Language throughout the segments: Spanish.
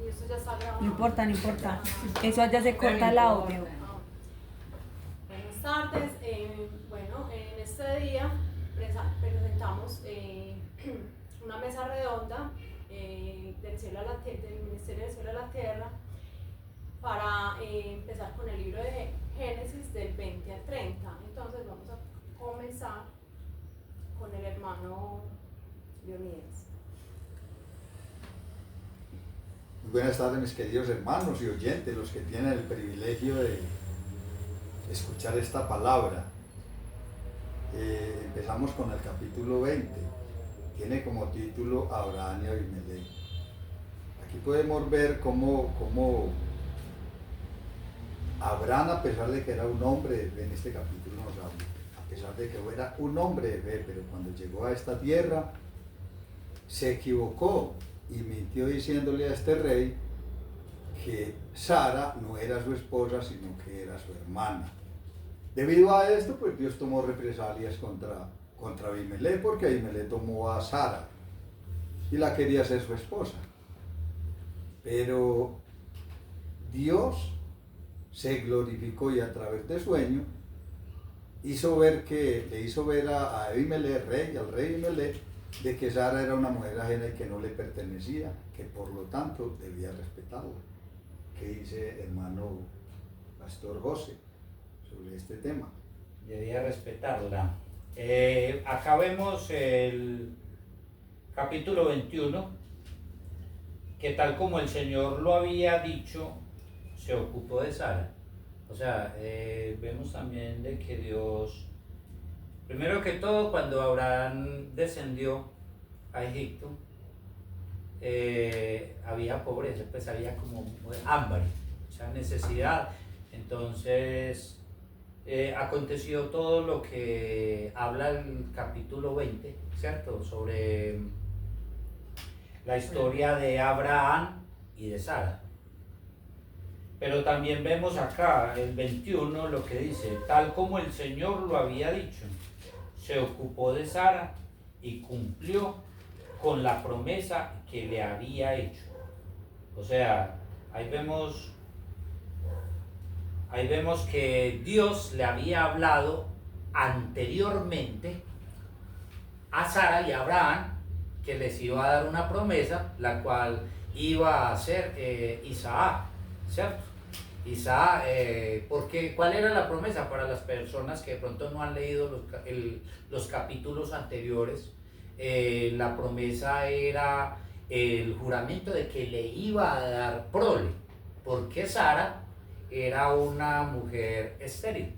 Y esto ya está grabado. No importa, no importa. Eso allá se corta el audio. Buenas tardes. Bueno, en este día presentamos una mesa redonda del Ministerio del Cielo a la Tierra para empezar con el libro de Génesis del 20 al 30. Entonces vamos a comenzar con el hermano Leonidas. Muy buenas tardes, mis queridos hermanos y oyentes, los que tienen el privilegio de escuchar esta palabra. Empezamos con el capítulo 20. Tiene como título Abraham y Abimelech. Aquí podemos ver cómo Abraham, a pesar de que era un hombre de fe, en este capítulo nos habla, a pesar de que era un hombre de fe, pero cuando llegó a esta tierra se equivocó y mintió diciéndole a este rey que Sara no era su esposa, sino que era su hermana. Debido a esto, pues Dios tomó represalias contra Abimelech, porque Abimelech tomó a Sara y la quería ser su esposa. Pero Dios se glorificó y a través de sueño le hizo ver a Abimelech, al rey Abimelech, de que Sara era una mujer ajena y que no le pertenecía, que por lo tanto debía respetarla. ¿Qué dice hermano Pastor José sobre este tema? Debía respetarla. Acá vemos el capítulo 21, que tal como el Señor lo había dicho, se ocupó de Sara. O sea, vemos también de que Dios, primero que todo, cuando Abraham descendió a Egipto, había pobreza, pues había como hambre, o sea, necesidad. Entonces, aconteció todo lo que habla el capítulo 20, ¿cierto? Sobre la historia de Abraham y de Sara. Pero también vemos acá, el 21, lo que dice, tal como el Señor lo había dicho, se ocupó de Sara y cumplió con la promesa que le había hecho. O sea, ahí vemos que Dios le había hablado anteriormente a Sara y a Abraham que les iba a dar una promesa, la cual iba a ser Isaac, ¿cierto? Isaac, porque ¿cuál era la promesa para las personas que de pronto no han leído los capítulos anteriores? La promesa era el juramento de que le iba a dar prole, porque Sara era una mujer estéril.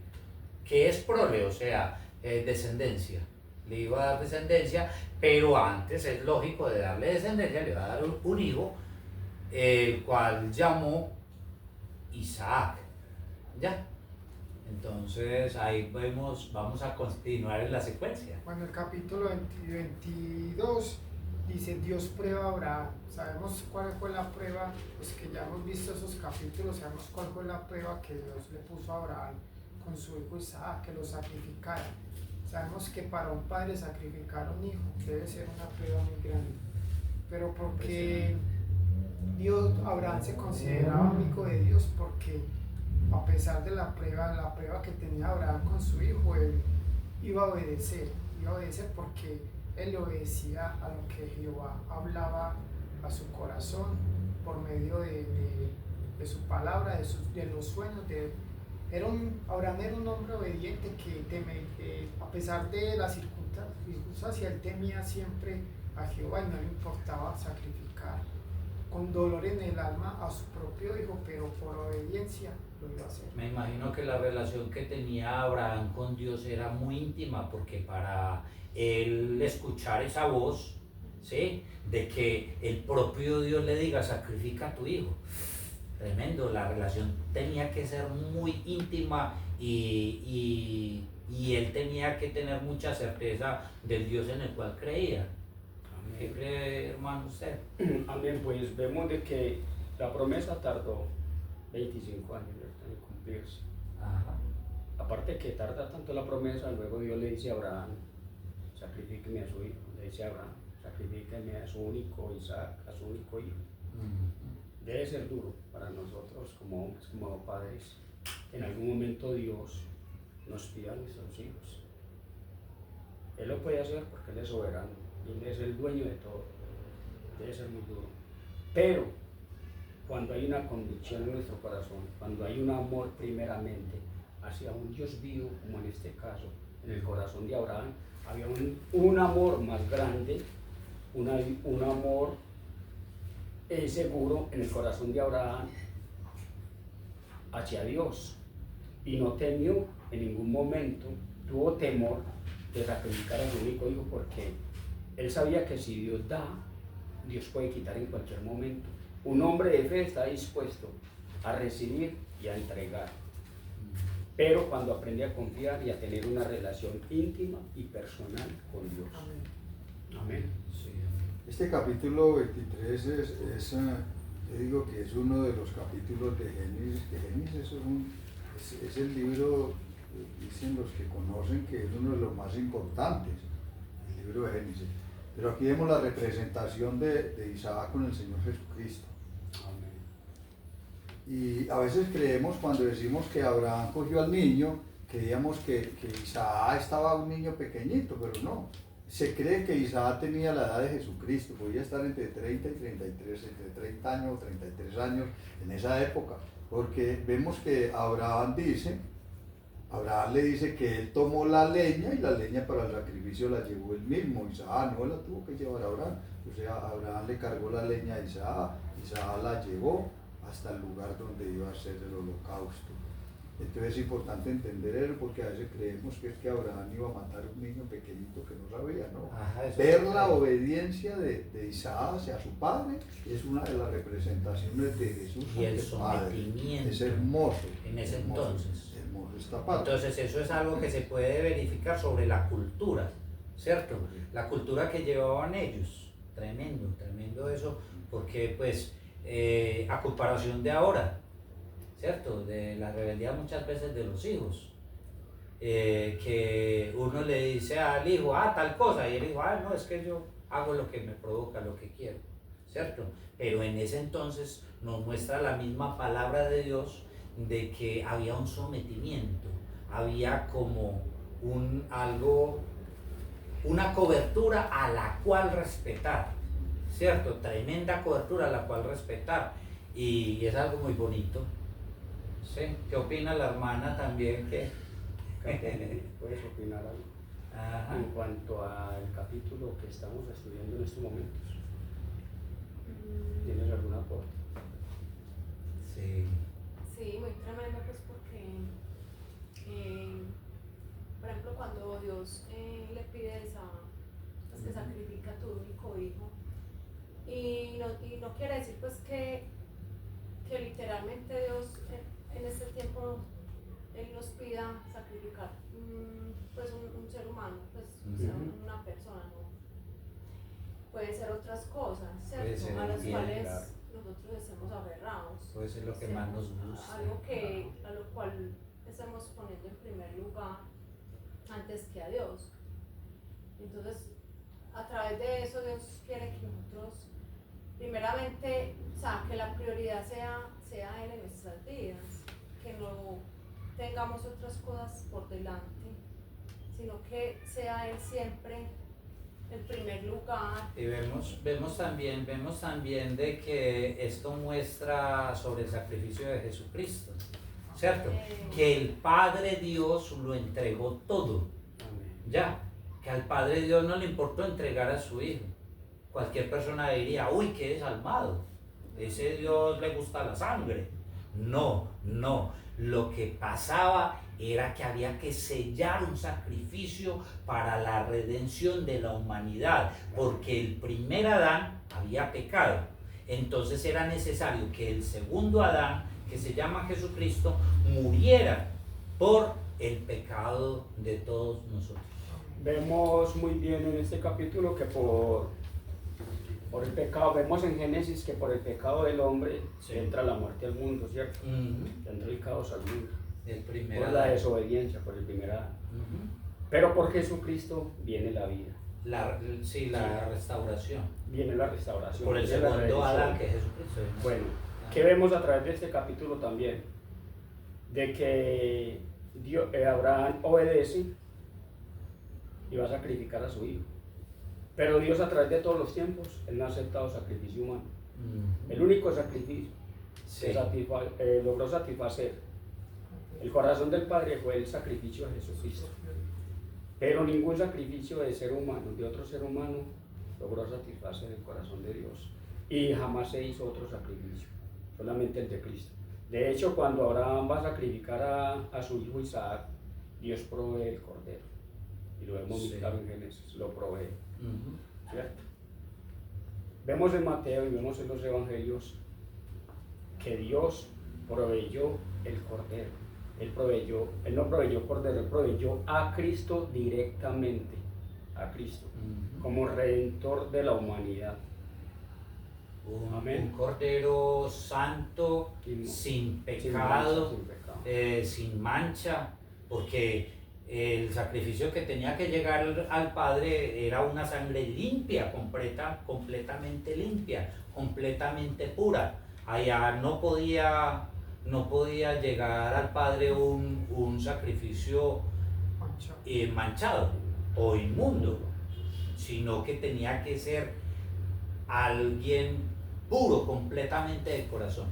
¿Qué es prole? O sea, descendencia. Le iba a dar descendencia, pero antes es lógico de darle descendencia, le va a dar un hijo, el cual llamó Isaac. ¿Ya? Entonces ahí vamos a continuar en la secuencia. Bueno, el capítulo 22 dice Dios prueba a Abraham. Sabemos cuál fue la prueba, pues que ya hemos visto esos capítulos, sabemos cuál fue la prueba que Dios le puso a Abraham con su hijo Isaac, que lo sacrificara. Sabemos que para un padre sacrificar a un hijo debe ser una prueba muy grande, pero porque Abraham se consideraba amigo de Dios, porque a pesar de la prueba que tenía Abraham con su hijo, él iba a obedecer porque él obedecía a lo que Jehová hablaba a su corazón por medio de su palabra, de los sueños de él. Abraham era un hombre obediente que a pesar de las circunstancias, él temía siempre a Jehová y no le importaba sacrificar con dolor en el alma a su propio hijo, pero por obediencia lo iba a hacer. Me imagino que la relación que tenía Abraham con Dios era muy íntima, porque para él escuchar esa voz, ¿sí?, de que el propio Dios le diga sacrifica a tu hijo, tremendo, la relación tenía que ser muy íntima y él tenía que tener mucha certeza del Dios en el cual creía. ¿Qué cree, hermano, usted? Amén, pues vemos de que la promesa tardó 25 años en cumplirse. Ajá. Aparte que tarda tanto la promesa, luego Dios le dice a Abraham, sacrifíqueme a su hijo. Le dice a Abraham, sacrifíqueme a su único Isaac, a su único hijo. debe ser duro para nosotros como hombres, como padres. En algún momento Dios nos pide a nuestros hijos. Él lo puede hacer porque Él es soberano y Él es el dueño de todo. Debe ser muy duro. Pero cuando hay una convicción en nuestro corazón, cuando hay un amor primeramente hacia un Dios vivo, como en este caso, en el corazón de Abraham, había un amor más grande, un amor seguro en el corazón de Abraham hacia Dios. Y no temió en ningún momento, tuvo temor de sacrificar a su único hijo, porque él sabía que si Dios da, Dios puede quitar en cualquier momento. Un hombre de fe está dispuesto a recibir y a entregar, pero cuando aprende a confiar y a tener una relación íntima y personal con Dios. Amén. Sí. Este capítulo 23 yo digo que es uno de los capítulos de Génesis, que Génesis es el libro, dicen los que conocen, que es uno de los más importantes, el libro de Génesis. Pero aquí vemos la representación de Isaac con el Señor Jesucristo. Amén. Y a veces creemos, cuando decimos que Abraham cogió al niño, creíamos que Isaac estaba un niño pequeñito, pero no. Se cree que Isaac tenía la edad de Jesucristo, podía estar entre 30 y 33, entre 30 años o 33 años en esa época, porque vemos que Abraham le dice que él tomó la leña y la leña para el sacrificio la llevó él mismo. Isaac no la tuvo que llevar a Abraham, o sea, Abraham le cargó la leña a Isaac, Isaac la llevó hasta el lugar donde iba a ser el holocausto. Entonces es importante entender eso, porque a veces creemos que es que Abraham iba a matar a un niño pequeñito que no sabía, ¿no? Ajá, Ver la obediencia de Isaac hacia su padre es una de las representaciones de Jesús Y el ante el Padre. sometimiento. Es hermoso. En ese hermoso, entonces. hermoso esta parte. Entonces eso es algo que se puede verificar sobre la cultura, ¿cierto? La cultura que llevaban ellos. Tremendo, tremendo eso, porque pues a comparación de ahora, ¿cierto? De la rebeldía muchas veces de los hijos, que uno le dice al hijo, tal cosa, y el hijo, no, es que yo hago lo que me provoca, lo que quiero, ¿cierto? Pero en ese entonces nos muestra la misma palabra de Dios de que había un sometimiento, había como una cobertura a la cual respetar, ¿cierto? Tremenda cobertura a la cual respetar, y es algo muy bonito. ¿Sí? ¿Qué opina la hermana también? ¿Puedes opinar algo? Ajá. En cuanto al capítulo que estamos estudiando en estos momentos? ¿Tienes algún aporte? Sí. Sí, muy tremendo, pues porque, por ejemplo, cuando Dios le pide a Isaac, pues, que sacrifica a tu único hijo, y no quiere decir pues que literalmente Dios en este tiempo Él nos pida sacrificar pues un ser humano, pues o sea, una persona, ¿no? Puede ser otras cosas, ¿cierto? Puede ser A las bien, cuales claro. nosotros estemos aferrados. Puede ser lo que ¿cierto? más nos gusta. Algo a lo cual estamos poniendo en primer lugar antes que a Dios. Entonces, a través de eso Dios quiere que nosotros primeramente, o sea, que la prioridad sea Él en nuestras vidas, que no tengamos otras cosas por delante, sino que sea Él siempre el primer lugar. Y vemos también de que esto muestra sobre el sacrificio de Jesucristo, ¿cierto? Que el Padre Dios lo entregó todo, ya, que al Padre Dios no le importó entregar a su Hijo. Cualquier persona diría, uy, qué desalmado, ese Dios le gusta la sangre. No, lo que pasaba era que había que sellar un sacrificio para la redención de la humanidad, porque el primer Adán había pecado. Entonces era necesario que el segundo Adán, que se llama Jesucristo, muriera por el pecado de todos nosotros. Vemos muy bien en este capítulo que por el pecado, vemos en Génesis que por el pecado del hombre entra la muerte al mundo, ¿cierto? Entra el caos al mundo. El primer Por la desobediencia, por el primer Adán. Pero por Jesucristo viene la vida. La restauración. Viene la restauración. Por el viene la segundo redención. Adán, que es Jesucristo. Bueno, ¿Qué vemos a través de este capítulo también? De que Abraham obedece y va a sacrificar a su hijo. Pero Dios a través de todos los tiempos, Él no ha aceptado sacrificio humano. El único sacrificio que logró satisfacer el corazón del Padre fue el sacrificio de Jesucristo. Pero ningún sacrificio de ser humano, de otro ser humano, logró satisfacer el corazón de Dios. Y jamás se hizo otro sacrificio, solamente el de Cristo. De hecho, cuando Abraham va a sacrificar a su hijo Isaac, Dios provee el cordero. Y lo vemos muy claro en Génesis, lo provee. ¿Cierto? Vemos en Mateo y vemos en los evangelios que Dios proveyó el cordero. Él no proveyó cordero, Él proveyó a Cristo directamente, a Cristo, como redentor de la humanidad. Un cordero santo, sin pecado, sin mancha, porque el sacrificio que tenía que llegar al Padre era una sangre limpia, completamente limpia, completamente pura. Allá no podía llegar al Padre un sacrificio manchado o inmundo, sino que tenía que ser alguien puro, completamente de corazón.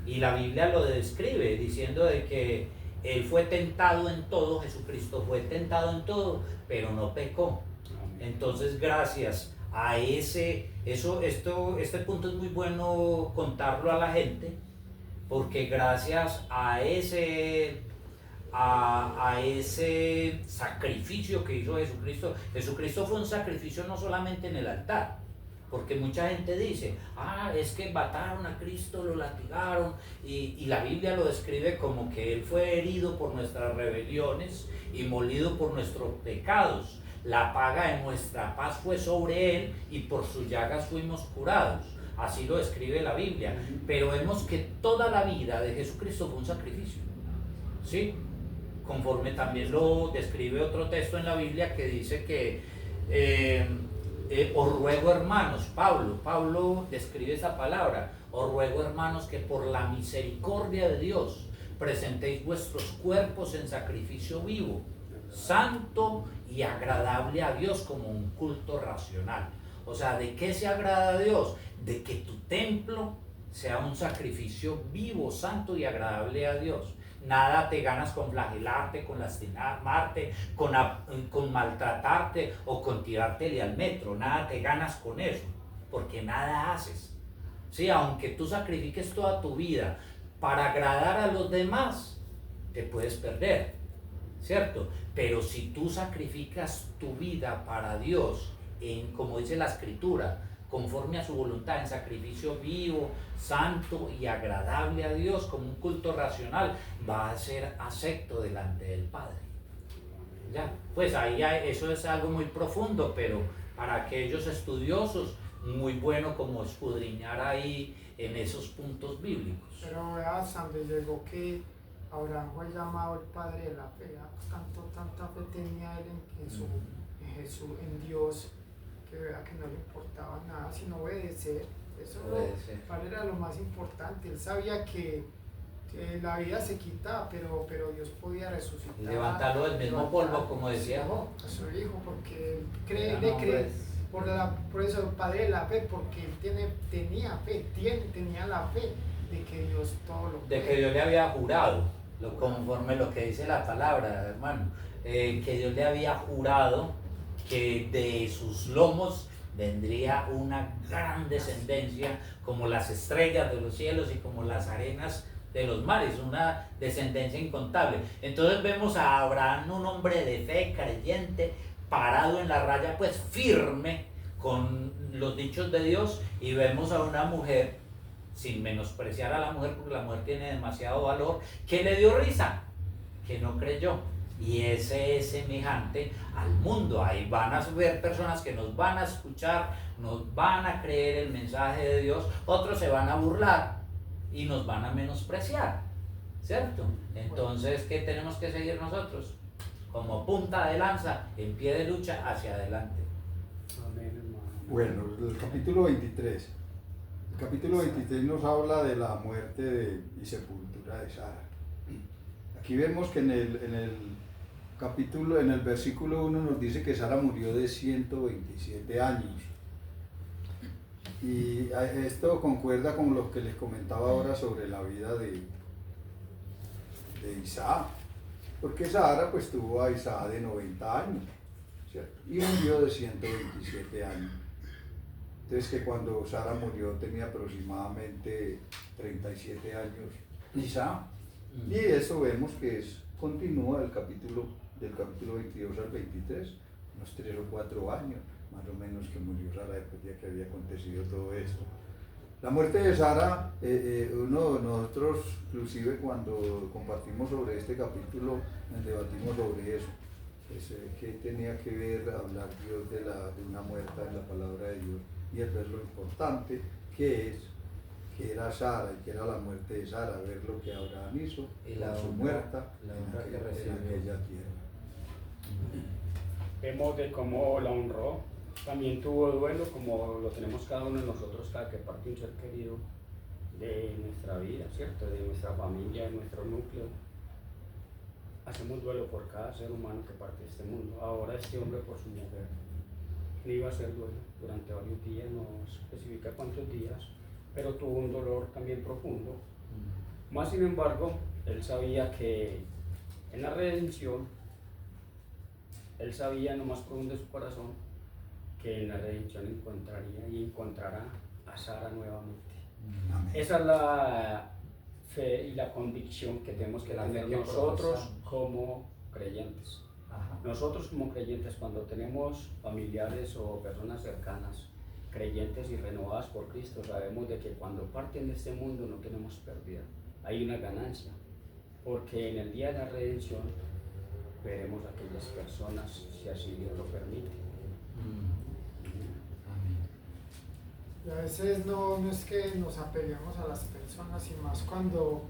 Y la Biblia lo describe diciendo de que Él fue tentado en todo, Jesucristo fue tentado en todo, pero no pecó. Entonces, gracias a este punto es muy bueno contarlo a la gente, porque gracias a ese sacrificio que hizo Jesucristo fue un sacrificio no solamente en el altar, porque mucha gente dice, es que mataron a Cristo, lo latigaron, y la Biblia lo describe como que Él fue herido por nuestras rebeliones y molido por nuestros pecados. La paga de nuestra paz fue sobre Él y por sus llagas fuimos curados. Así lo describe la Biblia. Pero vemos que toda la vida de Jesucristo fue un sacrificio, ¿sí? Conforme también lo describe otro texto en la Biblia que dice que os ruego, hermanos, Pablo describe esa palabra, os ruego, hermanos, que por la misericordia de Dios presentéis vuestros cuerpos en sacrificio vivo, santo y agradable a Dios, como un culto racional. O sea, ¿de qué se agrada a Dios? De que tu templo sea un sacrificio vivo, santo y agradable a Dios. Nada te ganas con flagelarte, con lastimarte, con maltratarte o con tirártele al metro. Nada te ganas con eso, porque nada haces. Sí, aunque tú sacrifiques toda tu vida para agradar a los demás, te puedes perder, ¿cierto? Pero si tú sacrificas tu vida para Dios, como dice la Escritura, conforme a su voluntad, en sacrificio vivo, santo y agradable a Dios, como un culto racional, va a ser acepto delante del Padre. Ya, pues ahí eso es algo muy profundo, pero para aquellos estudiosos, muy bueno como escudriñar ahí en esos puntos bíblicos. Pero hasta donde llegó que Abraham fue llamado el padre de la fe, tanta fe tenía él en Jesús, en Dios, que vea que no le importaba nada sino obedecer. Eso era lo más importante. Él sabía que la vida se quitaba, pero Dios podía resucitar. Levantarlo del mismo polvo, como decía Job. A su hijo, porque cree, por eso el padre de la fe, porque él tenía la fe de que Dios todo lo puede. De que Dios le había jurado, conforme lo que dice la palabra, hermano, que Dios le había jurado que de sus lomos vendría una gran descendencia, como las estrellas de los cielos y como las arenas de los mares, una descendencia incontable. Entonces vemos a Abraham, un hombre de fe, creyente, parado en la raya, pues firme con los dichos de Dios, y vemos a una mujer, sin menospreciar a la mujer, porque la mujer tiene demasiado valor, que le dio risa, que no creyó. Y ese es semejante al mundo. Ahí van a ver personas que nos van a escuchar, nos van a creer el mensaje de Dios, otros se van a burlar y nos van a menospreciar, ¿cierto? Entonces, ¿qué tenemos que seguir nosotros? Como punta de lanza, en pie de lucha, hacia adelante. Bueno, el capítulo 23. capítulo 23 nos habla de la muerte y sepultura de Sara. Aquí vemos que en el capítulo, en el versículo 1 nos dice que Sara murió de 127 años. Y esto concuerda con lo que les comentaba ahora sobre la vida de Isaac. Porque Sara pues tuvo a Isaac de 90 años, ¿cierto? Y murió de 127 años. Entonces que cuando Sara murió tenía aproximadamente 37 años Isaac. Y eso vemos que continúa del capítulo 22 al 23, unos 3 o 4 años más o menos que murió Sara después de que había acontecido todo esto. La muerte de Sara, nosotros inclusive cuando compartimos sobre este capítulo, debatimos sobre eso. ¿Qué tenía que ver hablar Dios de una muerta en la palabra de Dios? Y el ver lo importante que era Sara y que era la muerte de Sara, ver lo que Abraham hizo y la su muerta en aquella tierra. Vemos de cómo la honró, también tuvo duelo, como lo tenemos cada uno de nosotros, cada que parte un ser querido de nuestra vida, ¿cierto? De nuestra familia, de nuestro núcleo. Hacemos duelo por cada ser humano que parte de este mundo. Ahora este hombre por su mujer le iba a hacer duelo durante varios días, no especifica cuántos días, pero tuvo un dolor también profundo. Más sin embargo, él sabía que en la redención, él sabía en lo más profundo de su corazón que en la redención encontraría y encontrará a Sara nuevamente. Amén. Esa es la fe y la convicción que tenemos que La tener fe que nosotros profesamos. como creyentes. Ajá. Nosotros como creyentes, cuando tenemos familiares o personas cercanas, creyentes y renovadas por Cristo, sabemos de que cuando parten de este mundo no tenemos pérdida, hay una ganancia, porque en el día de la redención veremos a aquellas personas, si así Dios lo permite. Amén. Y a veces no es que nos apeguemos a las personas, y más cuando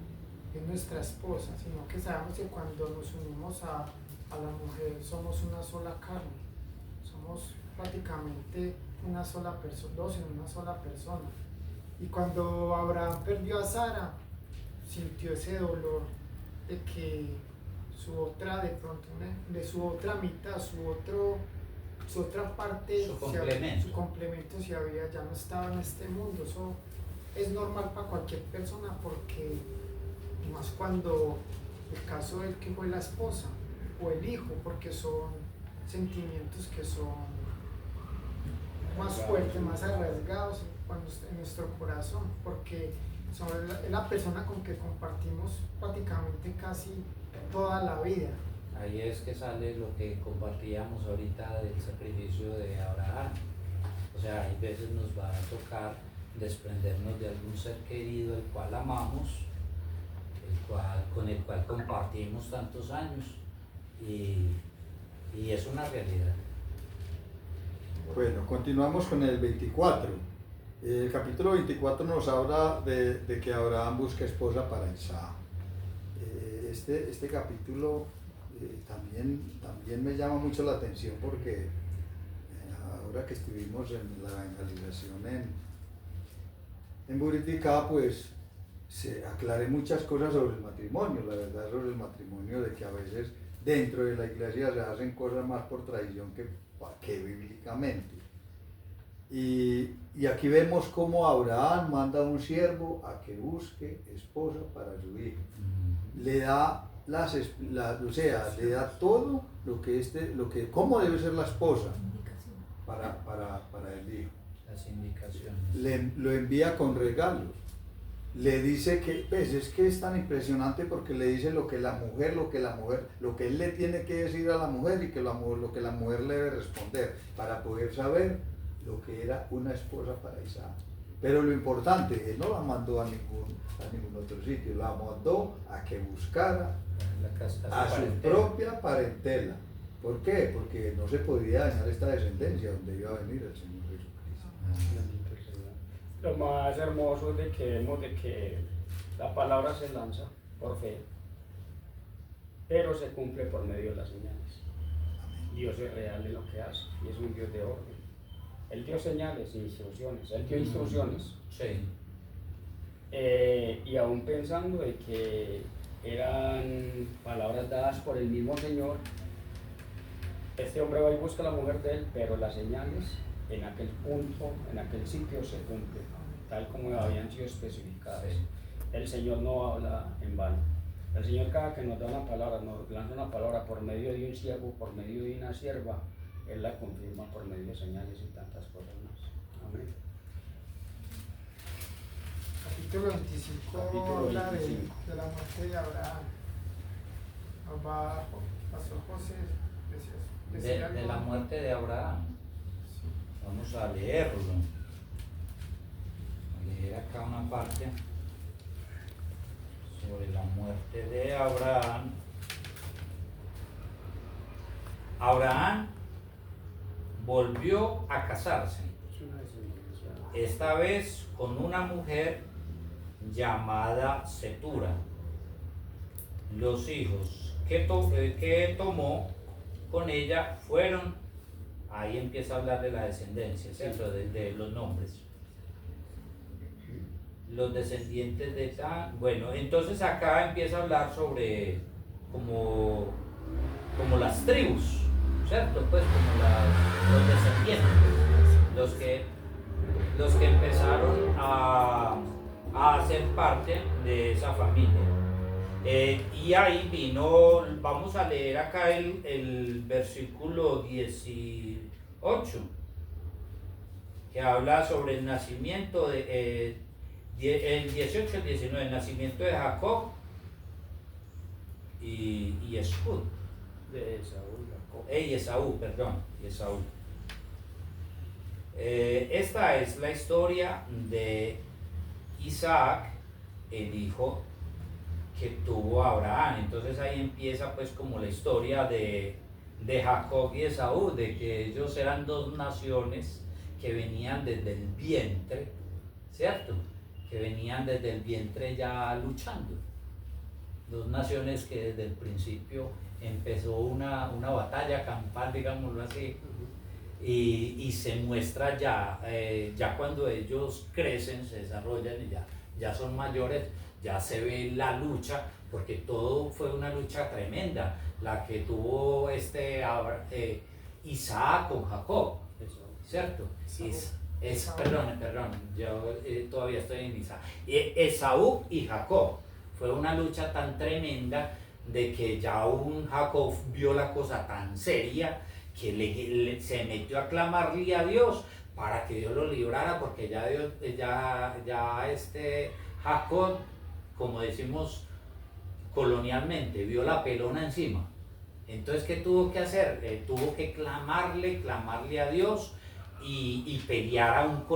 es nuestra esposa, sino que sabemos que cuando nos unimos a la mujer somos una sola carne, somos prácticamente una sola persona, dos en una sola persona. Y cuando Abraham perdió a Sara, sintió ese dolor de que su otra, de pronto, de su otra mitad, su otra parte, Su complemento. su complemento ya no estaba en este mundo. Eso es normal para cualquier persona, porque más cuando el caso del que fue la esposa o el hijo, porque son sentimientos que son más fuertes, más arraigados en nuestro corazón, porque son la persona con que compartimos prácticamente casi toda la vida. Ahí es que sale lo que compartíamos ahorita del sacrificio de Abraham. O sea, hay veces nos va a tocar desprendernos de algún ser querido, el cual amamos, con el cual compartimos tantos años, y es una realidad. Bueno, continuamos con el 24. El capítulo 24 nos habla de que Abraham busca esposa para Isaac. Este capítulo también me llama mucho la atención, porque ahora que estuvimos en la evangelización en Buriticá, pues se aclaré muchas cosas sobre el matrimonio, la verdad, sobre el matrimonio, de que a veces dentro de la iglesia se hacen cosas más por tradición que bíblicamente. Y aquí vemos cómo Abraham manda a un siervo a que busque esposa para su hijo. Le da le da todo cómo debe ser la esposa para el hijo. Las indicaciones. Lo envía con regalos. Le dice que, pues es que es tan impresionante, porque le dice lo que él le tiene que decir a la mujer, y que lo que la mujer le debe responder, para poder saber lo que era una esposa para Isaac. Pero lo importante, él no la mandó a ningún otro sitio, la mandó a que buscara a su propia parentela. ¿Por qué? Porque no se podía dañar esta descendencia donde iba a venir el Señor Jesucristo. Lo más hermoso es de que vemos de que la palabra se lanza por fe, pero se cumple por medio de las señales. Dios es real en lo que hace y es un Dios de orden. Él dio señales e instrucciones. Él dio instrucciones Sí. Y aún pensando de que eran palabras dadas por el mismo Señor, este hombre va y busca a la mujer de él, pero las señales en aquel punto, en aquel sitio se cumplen, tal como habían sido especificadas. El Señor no habla en vano. El Señor, cada que nos da una palabra, nos lanza una palabra por medio de un siervo, por medio de una sierva, Él la confirma por medio de señales y tantas cosas más. Amén. Capítulo 25 Capítulo habla 25. de la muerte de Abraham. Nos va, Pastor José, decía De algo. la muerte de Abraham. Sí. Vamos a leerlo. A leer acá una parte sobre la muerte de Abraham. Abraham volvió a casarse, Es una descendencia. esta vez con una mujer llamada Setura. Los hijos que tomó con ella fueron, ahí empieza a hablar de la descendencia, ¿cierto? De los nombres. Los descendientes de esta, bueno, entonces acá empieza a hablar sobre como las tribus, ¿cierto? Pues como los descendientes, los que empezaron a hacer parte de esa familia. Y ahí vino, vamos a leer acá el versículo 18, que habla sobre el nacimiento de, el 18 y el 19, el nacimiento de Jacob y Escud. De Esaú, Jacob. Y Esaú, perdón, Esaú. Esta es la historia de Isaac, el hijo que tuvo Abraham. Entonces ahí empieza pues como la historia de Jacob y Esaú, de que ellos eran dos naciones que venían desde el vientre, ¿cierto? Que venían desde el vientre ya luchando. Dos naciones que desde el principio empezó una batalla campal, digámoslo así, y se muestra ya cuando ellos crecen, se desarrollan y ya son mayores, ya se ve la lucha, porque todo fue una lucha tremenda, la que tuvo Isaac con Jacob, ¿cierto? Perdón, yo todavía estoy en Isaac. Esaú y Jacob, fue una lucha tan tremenda de que ya un Jacob vio la cosa tan seria que se metió a clamarle a Dios para que Dios lo librara, porque ya Jacob, como decimos colonialmente, vio la pelona encima. Entonces, ¿qué tuvo que hacer? Tuvo que clamarle a Dios y pelear aún con